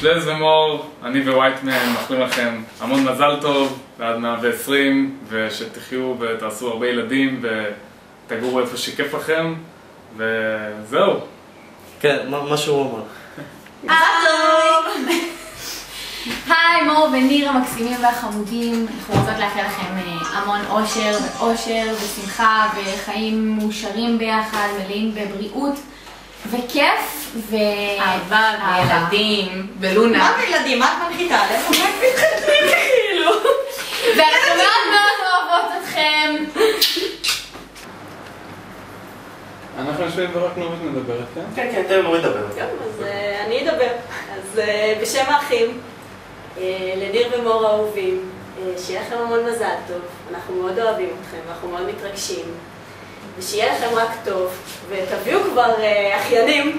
לז ומור, אני ווייטמן מאחלים לכם המון מזל טוב ועד 120, ושתחיו ותעשו הרבה ילדים ותגורו איפה שכיף לכם, וזהו. כן, מה שהוא אמר. היי, מור וניר המקסימים והחמודים, אנחנו רוצות לאחל לכם המון אושר ואושר ושמחה וחיים מאושרים ביחד, מלאים בבריאות וכיף אהבה וילדים ולונה. מה בילדים? מה את מנחיתה? איפה מה מתחתנים כאילו? ואנחנו מאוד מאוד אוהבות אתכם. אנחנו יושבים ורק נורית מדברת, כן? כן, כן, תן נורית לדבר. טוב, אז אני אדבר. אז בשם האחים, לניר ומור האהובים, שיהיה לכם המון מזל טוב. אנחנו מאוד אוהבים אתכם ואנחנו מאוד מתרגשים. ושיהיה לכם רק טוב, ותביאו כבר אחיינים.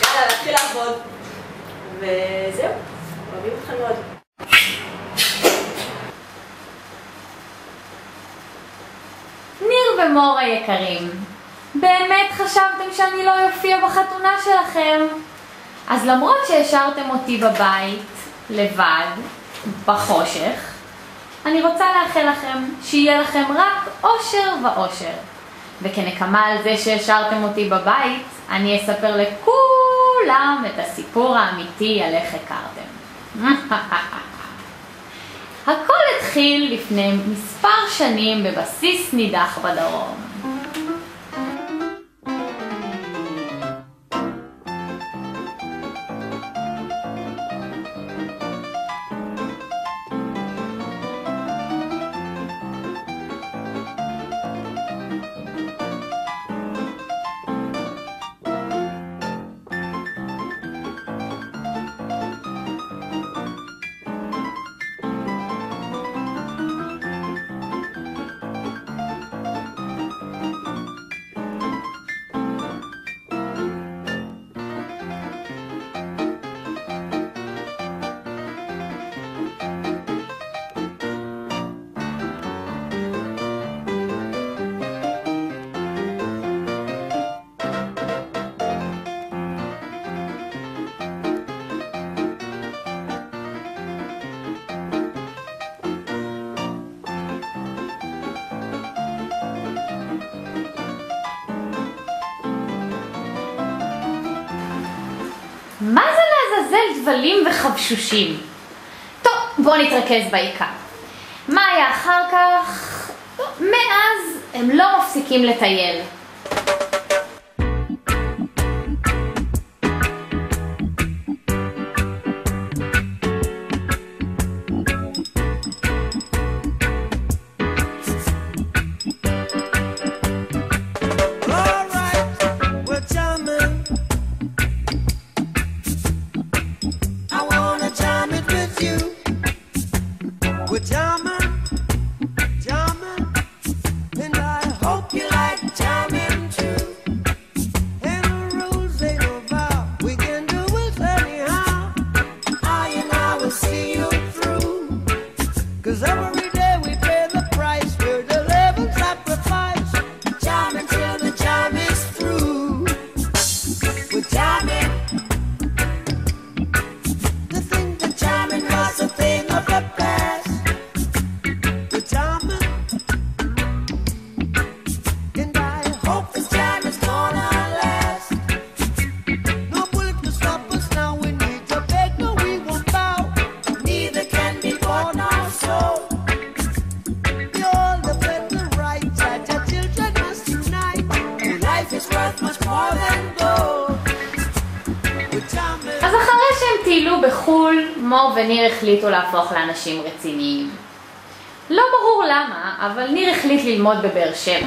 יאללה, להתחיל לעבוד. וזהו, אוהבים אתכם מאוד. ניר ומור היקרים, באמת חשבתם שאני לא אופיע בחתונה שלכם? אז למרות שהשארתם אותי בבית, לבד, בחושך, אני רוצה לאחל לכם שיהיה לכם רק אושר ואושר. וכנקמה על זה שהשארתם אותי בבית, אני אספר לכולם את הסיפור האמיתי על איך הכרתם. הכל התחיל לפני מספר שנים בבסיס נידח בדרום. מה זה לעזאזל דבלים וחבשושים? טוב, בואו נתרכז בעיקר. מה היה אחר כך? מאז הם לא מפסיקים לטייל. אז אחרי שהם טיילו בחול, מור וניר החליטו להפוך לאנשים רציניים. לא ברור למה, אבל ניר החליט ללמוד בבאר שבע.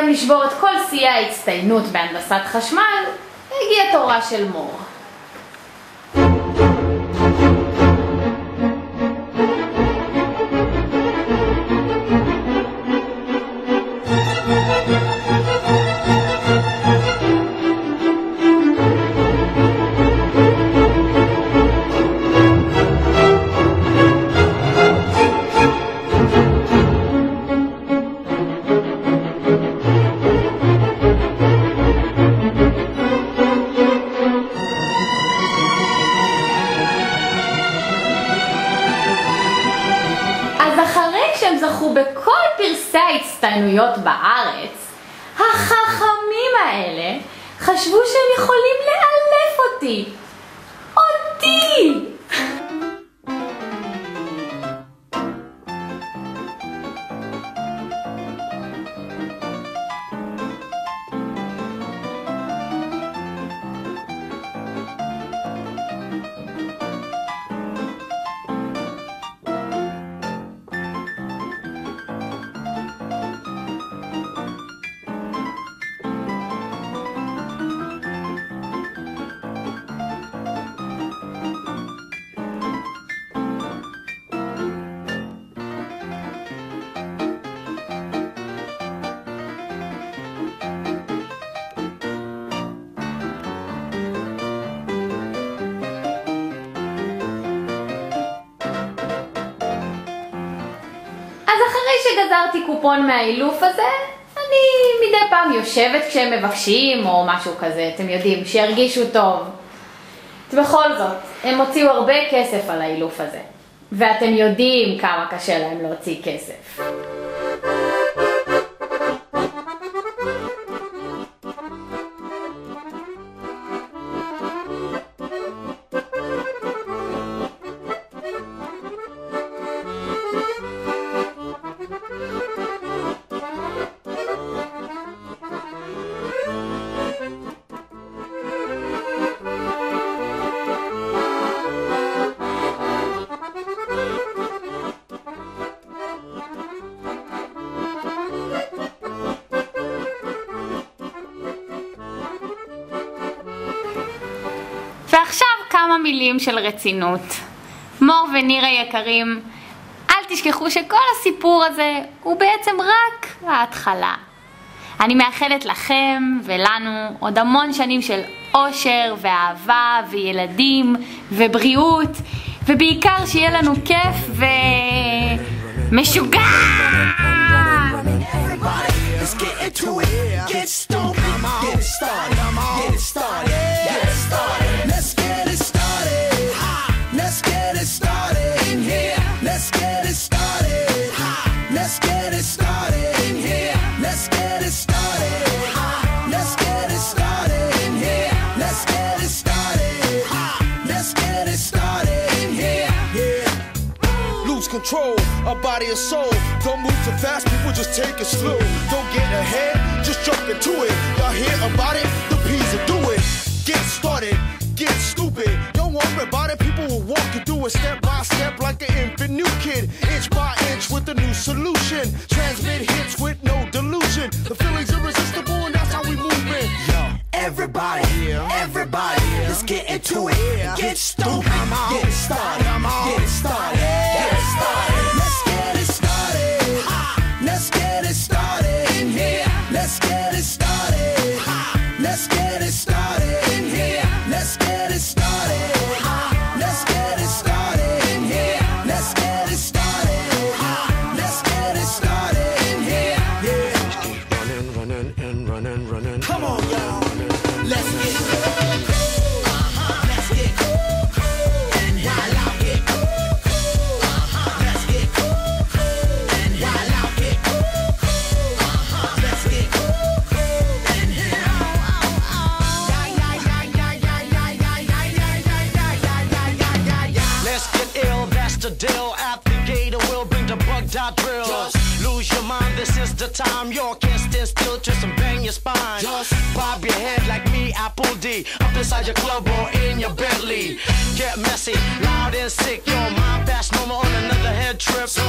סיימתם לשבור את כל שיאי ההצטיינות בהנדסת חשמל, הגיע תורה של מור. שהם זכו בכל פרסי ההצטיינויות בארץ, החכמים האלה חשבו שהם יכולים לאלף אותי. אותי! אז אחרי שגזרתי קופון מהאילוף הזה, אני מדי פעם יושבת כשהם מבקשים או משהו כזה, אתם יודעים, שירגישו טוב. בכל זאת, הם הוציאו הרבה כסף על האילוף הזה, ואתם יודעים כמה קשה להם להוציא כסף. ועכשיו כמה מילים של רצינות. מור ונירה יקרים, אל תשכחו שכל הסיפור הזה הוא בעצם רק ההתחלה. אני מאחלת לכם ולנו עוד המון שנים של אושר ואהבה וילדים ובריאות, ובעיקר שיהיה לנו כיף ומשוגע! Control our body and soul. Don't move too fast, people just take it slow. Don't get ahead, just jump into it. Y'all hear about it? The P's will do it. Get started, get stupid. Don't worry about it, people will walk you through it step by step like an infant new kid. Inch by inch with a new solution. Transmit hits with no delusion. The feeling's irresistible and that's how we move it. Yo, everybody, everybody, let's get into it. Get stupid, get it started, get it started. Let's get it started. Let's get it started in here. Let's get it started. Let's get it started in here. Let's get it started. Let's get it started in here. Let's get it started. Let's get it started in here. Yeah. Running, running, and running, running. Come on, y'all. Let's get it. Let's get cool. And while I get cool. Let's get cool. And while I get cool. Let's get cool. And let's get ill, that's the deal. At the gator will bring the bug dot drill. Lose your mind, this is the time. You can't stand still, just bang your spine. mind. Just bob your head like me, Apple D, up inside your club or in your Bentley. Get messy, loud and sick. Yo, my fast mama on another head trip. So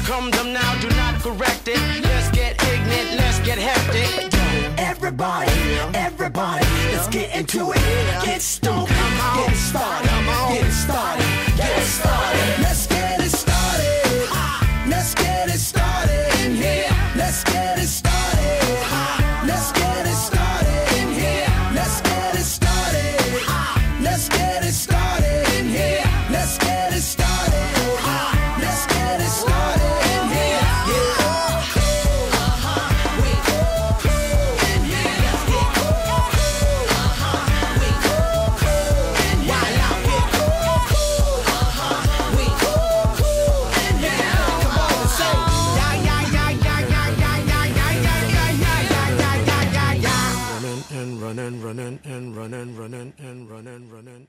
come them now, do not correct it. Let's get ignorant, let's get hectic. Everybody, everybody, let's get into it. Get stoked, get it started, get it started, get it started. Let's get it started. Let's get it started in here. Let's get it started. Let's get it started in here. Let's get it started. Let's get it started in here. Let's get it started. Let's get it started in here. Running and running and running and running and running.